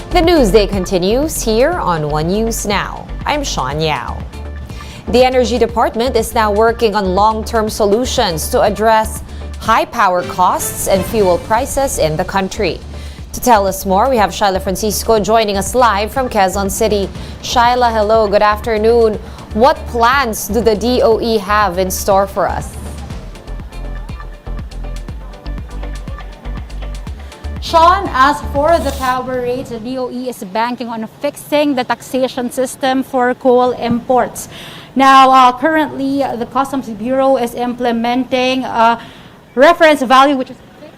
The Newsday continues here on One News Now. I'm Sean Yao. The Energy Department is now working on long-term solutions to address high power costs and fuel prices in the country. To tell us more, we have Shyla Francisco joining us live from Quezon City. Shyla, hello, good afternoon. What plans do the DOE have in store for us? Sean, as for the power rates, the DOE is banking on fixing the taxation system for coal imports. Now, currently, the Customs Bureau is implementing a reference value which is fixed,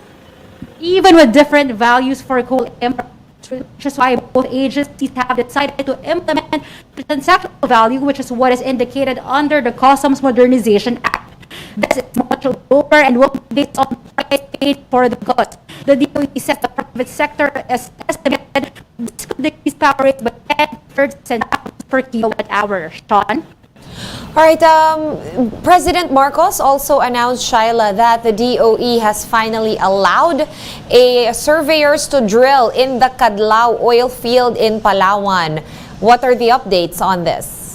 even with different values for coal imports, which is why both agencies have decided to implement the transactional value, which is what is indicated under the Customs Modernization Act. This is much lower and will be based on price paid for the goods. The DOE says the private sector is estimated this could decrease power rates by 10 centavos per kilowatt hour. Sean? All right, President Marcos also announced, Shyla, that the DOE has finally allowed surveyors to drill in the Cadlao oil field in Palawan. What are the updates on this?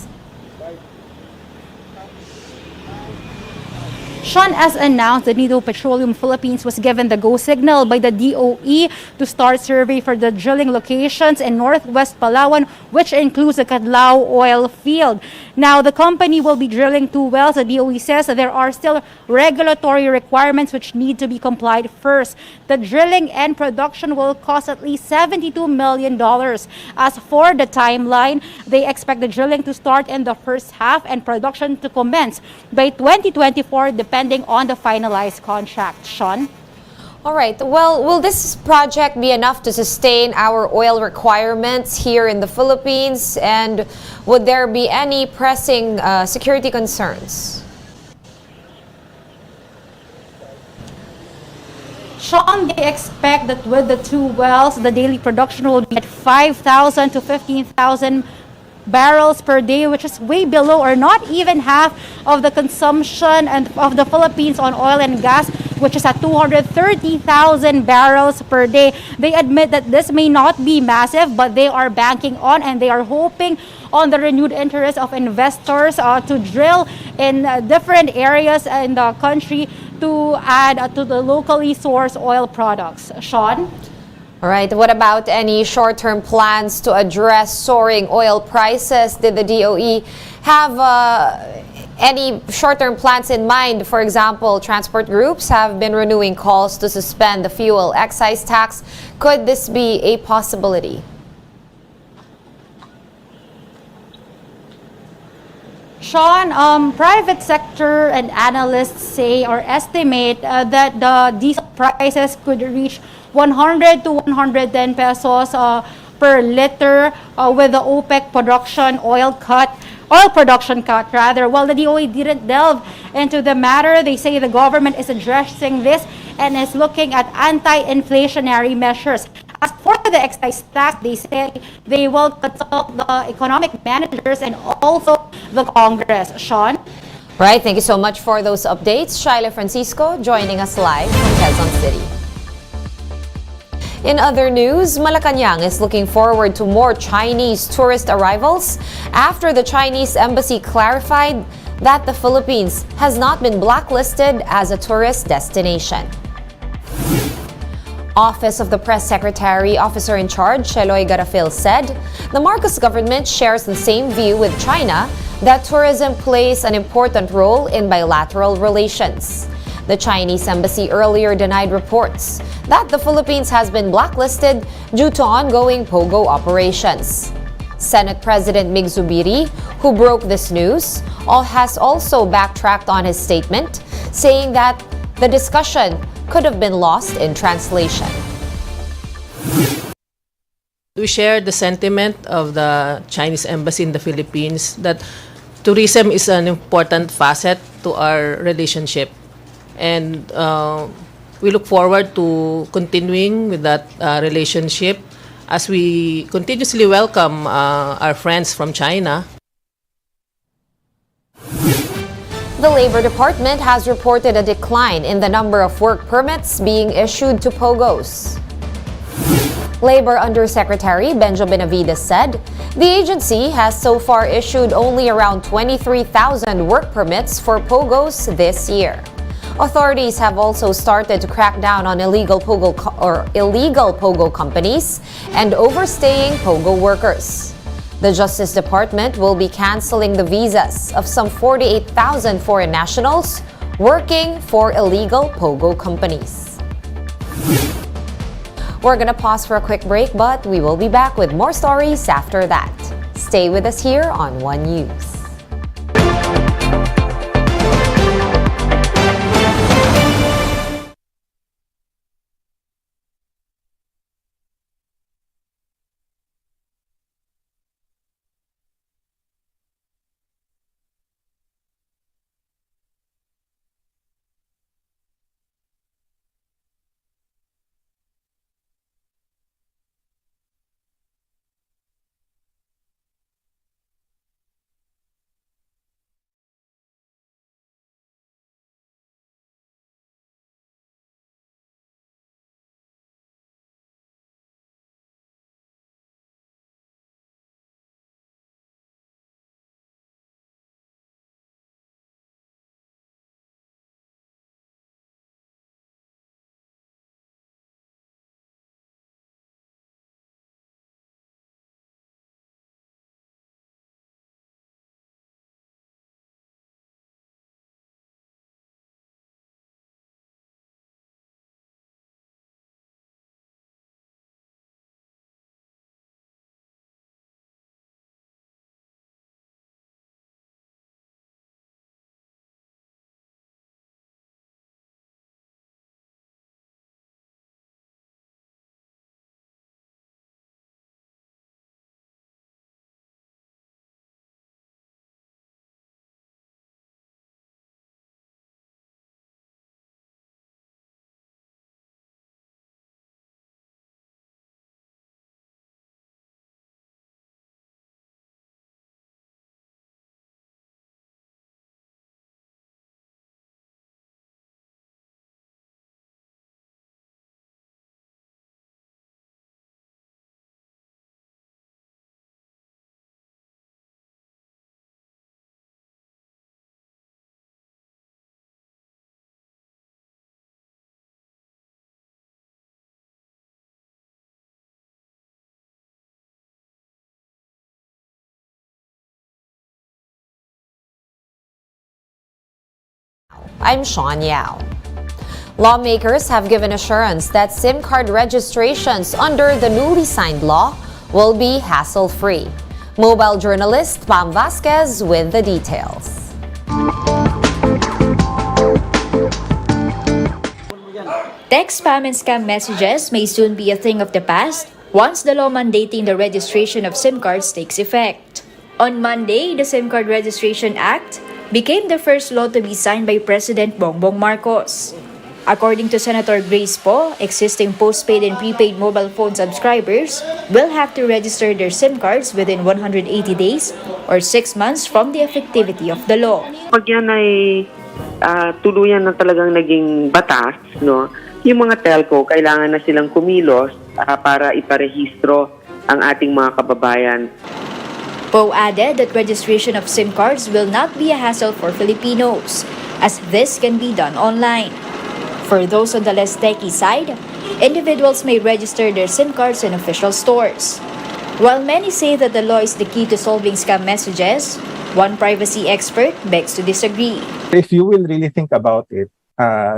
Sean, as announced, the Nido Petroleum Philippines was given the go signal by the DOE to start survey for the drilling locations in northwest Palawan, which includes the Cadlao oil field. Now, the company will be drilling 2 wells. The DOE says that there are still regulatory requirements which need to be complied first. The drilling and production will cost at least $72 million. As for the timeline, they expect the drilling to start in the first half and production to commence by 2024, depending on the finalized contract. Sean? All right. Well, will this project be enough to sustain our oil requirements here in the Philippines? And would there be any pressing security concerns? Sean, they expect that with the 2 wells, the daily production will be at 5,000 to 15,000 barrels per day, which is way below or not even half of the consumption and of the Philippines on oil and gas, which is at 230,000 barrels per day. They admit that this may not be massive, but they are banking on and they are hoping on the renewed interest of investors to drill in different areas in the country to add to the locally sourced oil products. Sean? All right. What about any short-term plans to address soaring oil prices? Did the DOE have any short-term plans in mind? For example, transport groups have been renewing calls to suspend the fuel excise tax. Could this be a possibility? Sean, private sector and analysts say or estimate that the diesel prices could reach 100 to 110 pesos per liter with the OPEC oil production cut rather. While the DOE didn't delve into the matter, they say the government is addressing this and is looking at anti-inflationary measures. As for the excise tax, they say they will consult the economic managers and also the Congress. Sean? Right. Thank you so much for those updates. Shyla Francisco joining us live from Quezon City. In other news, Malacanang is looking forward to more Chinese tourist arrivals after the Chinese embassy clarified that the Philippines has not been blacklisted as a tourist destination. Office of the Press Secretary, Officer in Charge, Sheloy Garafil said the Marcos government shares the same view with China that tourism plays an important role in bilateral relations. The Chinese embassy earlier denied reports that the Philippines has been blacklisted due to ongoing POGO operations. Senate President Mig Zubiri, who broke this news, has also backtracked on his statement, saying that the discussion could have been lost in translation. We share the sentiment of the Chinese embassy in the Philippines that tourism is an important facet to our relationship. And we look forward to continuing with that relationship as we continuously welcome our friends from China. The Labor Department has reported a decline in the number of work permits being issued to POGOs. Labor Undersecretary Benjamin Avidas said the agency has so far issued only around 23,000 work permits for POGOs this year. Authorities have also started to crack down on illegal POGO companies and overstaying POGO workers. The Justice Department will be canceling the visas of some 48,000 foreign nationals working for illegal POGO companies. We're gonna pause for a quick break, but we will be back with more stories after that. Stay with us here on One News. I'm Sean Yao. Lawmakers have given assurance that SIM card registrations under the newly signed law will be hassle-free. Mobile journalist Pam Vasquez with the details. Text spam and scam messages may soon be a thing of the past once the law mandating the registration of SIM cards takes effect. On Monday, the SIM Card Registration Act became the first law to be signed by President Bongbong Marcos. According to Senator Grace Poe, existing postpaid and prepaid mobile phone subscribers will have to register their SIM cards within 180 days or 6 months from the effectivity of the law. Pag yan ay tuluyan na talagang naging batas, no, yung mga telco, kailangan na silang kumilos para iparehistro ang ating mga kababayan. Poe added that registration of SIM cards will not be a hassle for Filipinos, as this can be done online. For those on the less techy side, individuals may register their SIM cards in official stores. While many say that the law is the key to solving scam messages, one privacy expert begs to disagree. If you will really think about it,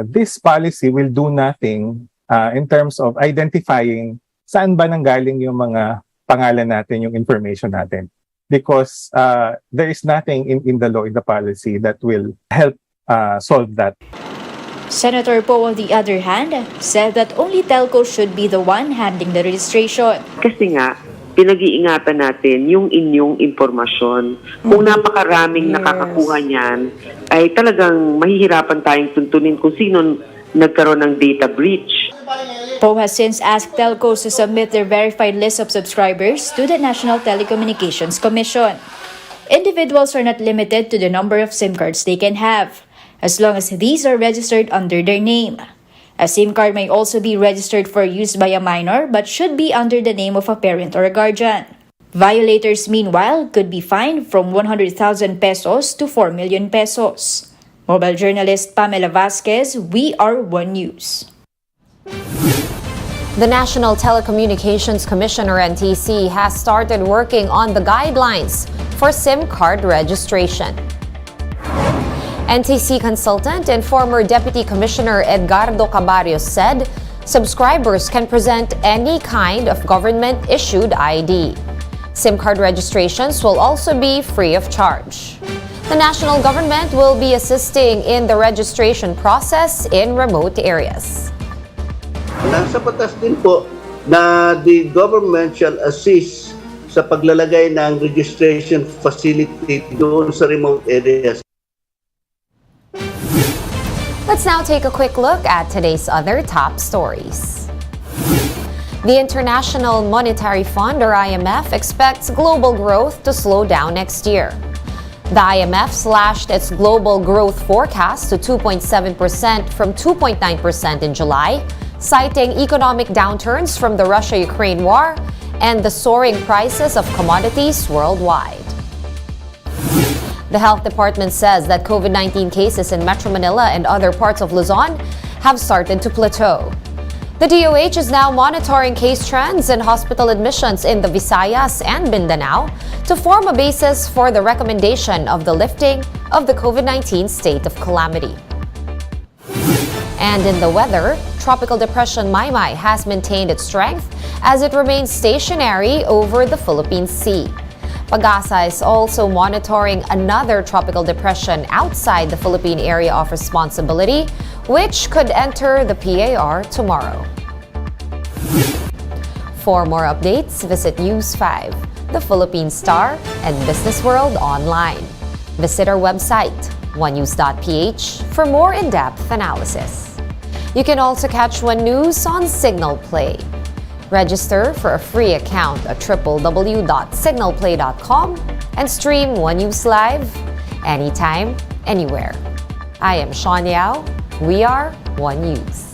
this policy will do nothing in terms of identifying saan ba nanggaling yung mga pangalan natin, yung information natin. Because there is nothing in the law, in the policy, that will help solve that. Senator Poe, on the other hand, said that only telcos should be the one handling the registration. Kasi nga, pinag-iingatan natin yung inyong impormasyon. Kung napakaraming nakakakuha niyan, ay talagang mahihirapan tayong tuntunin kung sino nagkaroon ng data breach. Poe has since asked telcos to submit their verified list of subscribers to the National Telecommunications Commission. Individuals are not limited to the number of SIM cards they can have, as long as these are registered under their name. A SIM card may also be registered for use by a minor but should be under the name of a parent or a guardian. Violators, meanwhile, could be fined from 100,000 pesos to 4 million pesos. Mobile journalist Pamela Vasquez, We Are One News. The National Telecommunications Commission, or NTC, has started working on the guidelines for SIM card registration. NTC consultant and former Deputy Commissioner Edgardo Cabarrios said subscribers can present any kind of government-issued ID. SIM card registrations will also be free of charge. The national government will be assisting in the registration process in remote areas. Nasa batas din po na the government shall assist sa paglalagay ng registration facility doon sa remote areas. Let's now take a quick look at today's other top stories. The International Monetary Fund, or IMF, expects global growth to slow down next year. The IMF slashed its global growth forecast to 2.7% from 2.9% in July, citing economic downturns from the Russia-Ukraine war and the soaring prices of commodities worldwide. The Health Department says that COVID-19 cases in Metro Manila and other parts of Luzon have started to plateau. The DOH is now monitoring case trends and hospital admissions in the Visayas and Mindanao to form a basis for the recommendation of the lifting of the COVID-19 state of calamity. And in the weather, Tropical Depression Maymay has maintained its strength as it remains stationary over the Philippine Sea. Pag-asa is also monitoring another tropical depression outside the Philippine area of responsibility, which could enter the PAR tomorrow. For more updates, visit News 5, the Philippine Star, and Business World online. Visit our website, onenews.ph, for more in-depth analysis. You can also catch One News on Signal Play. Register for a free account at www.signalplay.com and stream One News Live anytime, anywhere. I am Sean Yao. We are One News.